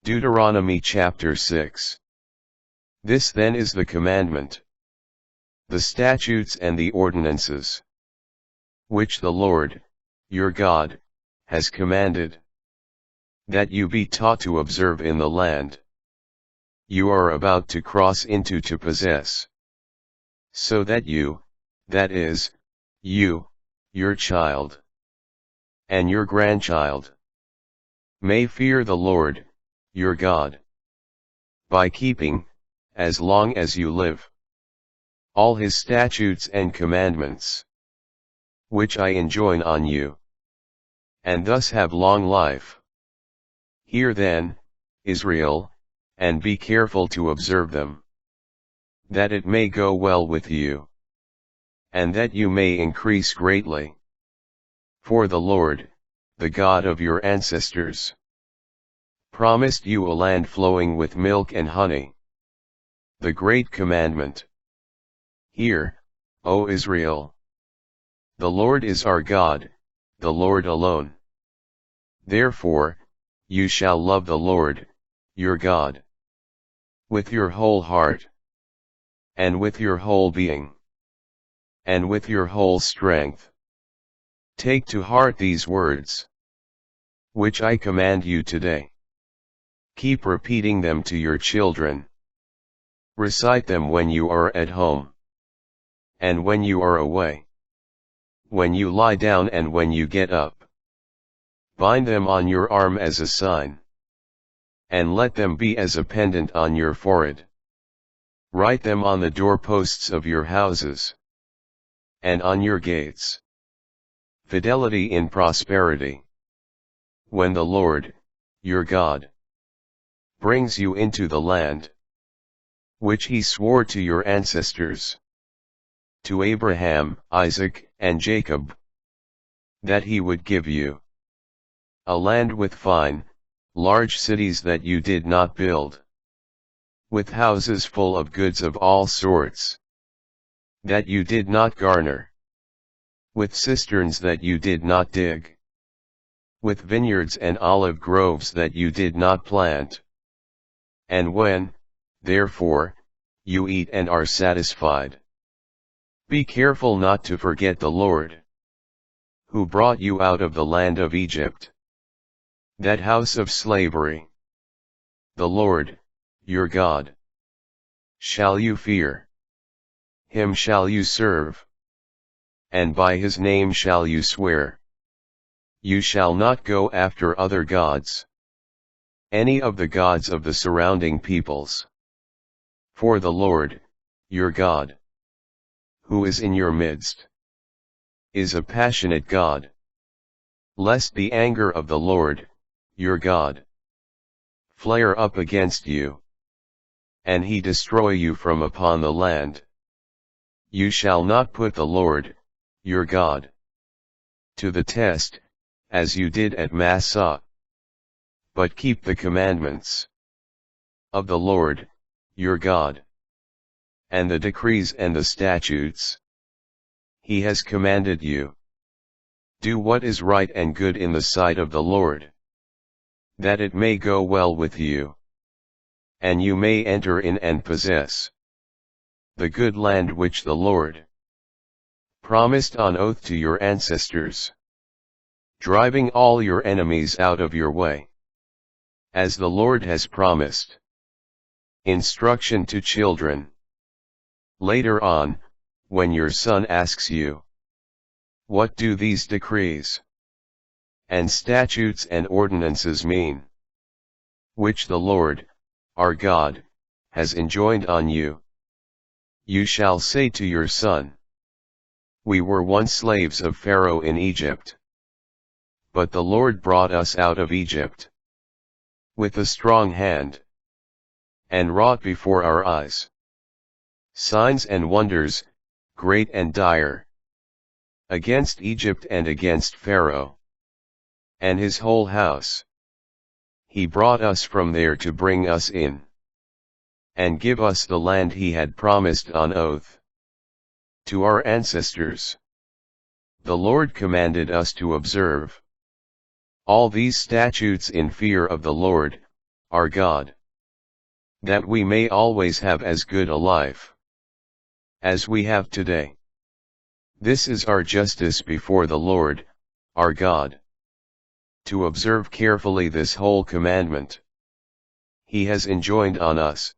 Deuteronomy chapter 6. This then is the commandment, the statutes and the ordinances, which the Lord, your God, has commanded, that you be taught to observe in the land you are about to cross into to possess, so that you, that is, you, your child, and your grandchild, may fear the Lord, your God, by keeping, as long as you live, all his statutes and commandments, which I enjoin on you, and thus have long life. Hear then, Israel, and be careful to observe them, that it may go well with you, and that you may increase greatly. For the Lord, the God of your ancestors, promised you a land flowing with milk and honey. The great commandment. Hear, O Israel. The Lord is our God, the Lord alone. Therefore, you shall love the Lord, your God, with your whole heart, and with your whole being, and with your whole strength. Take to heart these words, which I command you today. Keep repeating them to your children. Recite them when you are at home, and when you are away, when you lie down and when you get up. Bind them on your arm as a sign, and let them be as a pendant on your forehead. Write them on the doorposts of your houses, and on your gates. Fidelity in prosperity. When the Lord, your God, brings you into the land, which he swore to your ancestors, to Abraham, Isaac, and Jacob, that he would give you, a land with fine, large cities that you did not build, with houses full of goods of all sorts, that you did not garner, with cisterns that you did not dig, with vineyards and olive groves that you did not plant. And when, therefore, you eat and are satisfied, be careful not to forget the Lord, who brought you out of the land of Egypt, that house of slavery. The Lord, your God, shall you fear. Him shall you serve, and by his name shall you swear. You shall not go after other gods, any of the gods of the surrounding peoples. For the Lord, your God, who is in your midst, is a passionate God, lest the anger of the Lord, your God, flare up against you, and he destroy you from upon the land. You shall not put the Lord, your God, to the test, as you did at Massah, but keep the commandments of the Lord, your God, and the decrees and the statutes he has commanded you. Do what is right and good in the sight of the Lord, that it may go well with you, and you may enter in and possess the good land which the Lord promised on oath to your ancestors, driving all your enemies out of your way, as the Lord has promised. Instruction to children. Later on, when your son asks you, what do these decrees and statutes and ordinances mean, which the Lord, our God, has enjoined on you, you shall say to your son, we were once slaves of Pharaoh in Egypt, but the Lord brought us out of Egypt with a strong hand, and wrought before our eyes signs and wonders, great and dire, against Egypt and against Pharaoh and his whole house. He brought us from there to bring us in, and give us the land he had promised on oath to our ancestors. The Lord commanded us to observe all these statutes in fear of the Lord, our God, that we may always have as good a life as we have today. This is our justice before the Lord, our God, to observe carefully this whole commandment He has enjoined on us.